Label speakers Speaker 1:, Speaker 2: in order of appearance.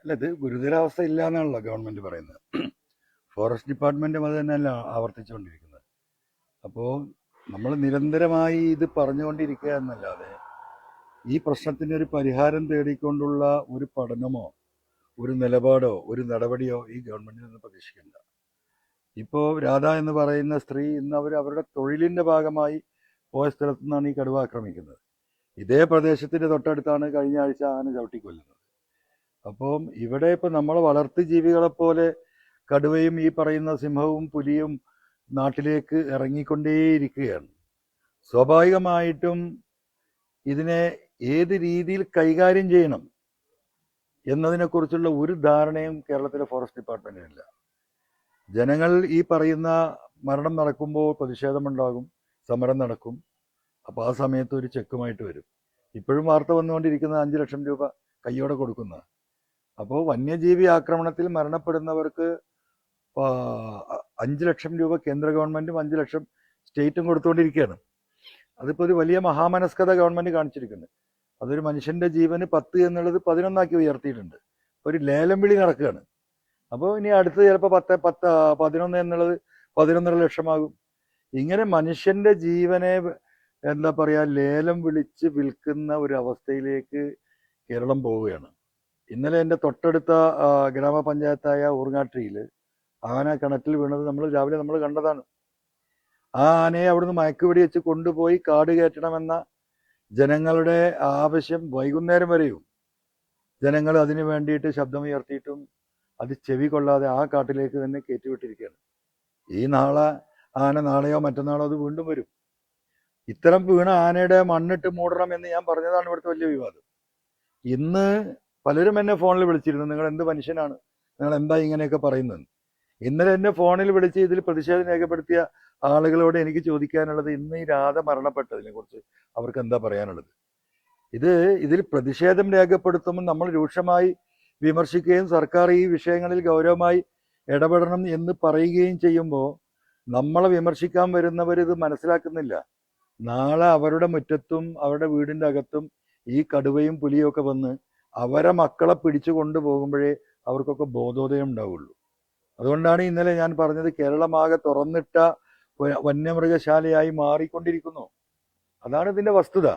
Speaker 1: അല്ല, ഇത് ഗുരുതരാവസ്ഥ ഇല്ല എന്നാണല്ലോ ഗവൺമെന്റ് പറയുന്നത്. ഫോറസ്റ്റ് ഡിപ്പാർട്ട്മെന്റും അത് തന്നെയല്ല ആവർത്തിച്ചുകൊണ്ടിരിക്കുന്നത്. അപ്പോൾ നമ്മൾ നിരന്തരമായി ഇത് പറഞ്ഞുകൊണ്ടിരിക്കുക എന്നല്ലാതെ ഈ പ്രശ്നത്തിന് ഒരു പരിഹാരം തേടിക്കൊണ്ടുള്ള ഒരു പഠനമോ ഒരു നിലപാടോ ഒരു നടപടിയോ ഈ ഗവൺമെന്റിൽ നിന്ന് പ്രതീക്ഷിക്കേണ്ട. ഇപ്പോൾ രാധ എന്ന് പറയുന്ന സ്ത്രീ ഇന്ന് അവരുടെ തൊഴിലിന്റെ ഭാഗമായി പോയ സ്ഥലത്തു നിന്നാണ് ഈ കടുവ ആക്രമിക്കുന്നത്. ഇതേ പ്രദേശത്തിന്റെ തൊട്ടടുത്താണ് കഴിഞ്ഞ ആഴ്ച ആന ചവിട്ടിക്കൊല്ലുന്നത്. അപ്പം ഇവിടെ ഇപ്പം നമ്മൾ വളർത്തു ജീവികളെപ്പോലെ കടുവയും ഈ പറയുന്ന സിംഹവും പുലിയും നാട്ടിലേക്ക് ഇറങ്ങിക്കൊണ്ടേയിരിക്കുകയാണ്. സ്വാഭാവികമായിട്ടും ഇതിനെ ഏത് രീതിയിൽ കൈകാര്യം ചെയ്യണം എന്നതിനെക്കുറിച്ചുള്ള ഒരു ധാരണയും കേരളത്തിലെ ഫോറസ്റ്റ് ഡിപ്പാർട്ട്മെന്റിനില്ല. ജനങ്ങൾ ഈ പറയുന്ന മരണം നടക്കുമ്പോൾ പ്രതിഷേധമുണ്ടാകും, സമരം നടക്കും. അപ്പോൾ ആ സമയത്ത് ഒരു ചെക്കുമായിട്ട് വരും. ഇപ്പോഴും വാർത്ത വന്നുകൊണ്ടിരിക്കുന്ന 5 ലക്ഷം രൂപ കയ്യോടെ കൊടുക്കുന്ന. അപ്പോൾ വന്യജീവി ആക്രമണത്തിൽ മരണപ്പെടുന്നവർക്ക് 5 ലക്ഷം രൂപ കേന്ദ്ര ഗവൺമെന്റും 5 ലക്ഷം സ്റ്റേറ്റും കൊടുത്തുകൊണ്ടിരിക്കുകയാണ്. അതിപ്പോൾ ഒരു വലിയ മഹാമനസ്കത ഗവൺമെന്റ് കാണിച്ചിരിക്കുന്നത്. അതൊരു മനുഷ്യന്റെ ജീവന് 10 എന്നുള്ളത് 11 ഉയർത്തിയിട്ടുണ്ട്. ഒരു ലേലം വിളി നടക്കുകയാണ്. അപ്പോൾ ഇനി അടുത്ത് ചിലപ്പോൾ 11 എന്നുള്ളത് 11.5 ലക്ഷമാകും. ഇങ്ങനെ മനുഷ്യന്റെ ജീവനെ എന്താ പറയുക ലേലം വിളിച്ച് വിൽക്കുന്ന ഒരു അവസ്ഥയിലേക്ക് കേരളം പോവുകയാണ്. ഇന്നലെ എൻ്റെ തൊട്ടടുത്ത ഗ്രാമപഞ്ചായത്തായ ഊർങ്ങാട്ടിരിയിൽ ആന കിണറ്റിൽ വീണത് രാവിലെ നമ്മൾ കണ്ടതാണ്. ആ ആനയെ അവിടുന്ന് മയക്കുവെടി വെച്ച് കൊണ്ടുപോയി കാട് കയറ്റണമെന്ന ജനങ്ങളുടെ ആവശ്യം വൈകുന്നേരം വരെയും ജനങ്ങൾ അതിനു വേണ്ടിയിട്ട് ശബ്ദമുയർത്തിയിട്ടും അത് ചെവി കൊള്ളാതെ ആ കാട്ടിലേക്ക് തന്നെ കയറ്റിവിട്ടിരിക്കുകയാണ്. ഈ ആന നാളെയോ മറ്റന്നാളോ അത് വീണ്ടും വരും. ഇത്തരം വീണ ആനയുടെ മണ്ണിട്ട് മൂടണം എന്ന് ഞാൻ പറഞ്ഞതാണ് ഇവിടുത്തെ വലിയ വിവാദം. ഇന്ന് പലരും എന്നെ ഫോണിൽ വിളിച്ചിരുന്നു, നിങ്ങൾ എന്ത് മനുഷ്യനാണ്, നിങ്ങൾ എന്താ ഇങ്ങനെയൊക്കെ പറയുന്നത്. ഇന്നലെ എന്നെ ഫോണിൽ വിളിച്ച് ഇതിൽ പ്രതിഷേധം രേഖപ്പെടുത്തിയ ആളുകളോട് എനിക്ക് ചോദിക്കാനുള്ളത്, ഇന്ന് ഈ രാധ മരണപ്പെട്ടതിനെ കുറിച്ച് അവർക്ക് എന്താ പറയാനുള്ളത്. ഇതിൽ പ്രതിഷേധം രേഖപ്പെടുത്തുമ്പോൾ നമ്മൾ രൂക്ഷമായി വിമർശിക്കുകയും സർക്കാർ ഈ വിഷയങ്ങളിൽ ഗൗരവമായി ഇടപെടണം എന്ന് പറയുകയും ചെയ്യുമ്പോൾ നമ്മളെ വിമർശിക്കാൻ വരുന്നവർ ഇത് മനസ്സിലാക്കുന്നില്ല. നാളെ അവരുടെ മുറ്റത്തും അവരുടെ വീടിൻ്റെ അകത്തും ഈ കടുവയും പുലിയും ഒക്കെ വന്ന് അവരെ മക്കളെ പിടിച്ചു കൊണ്ടുപോകുമ്പോഴേ അവർക്കൊക്കെ ബോധോദയം ഉണ്ടാവുള്ളൂ. അതുകൊണ്ടാണ് ഇന്നലെ ഞാൻ പറഞ്ഞത്, കേരളമാകെ തുറന്നിട്ട വന്യമൃഗശാലയായി മാറിക്കൊണ്ടിരിക്കുന്നു. അതാണ് ഇതിൻ്റെ വസ്തുത.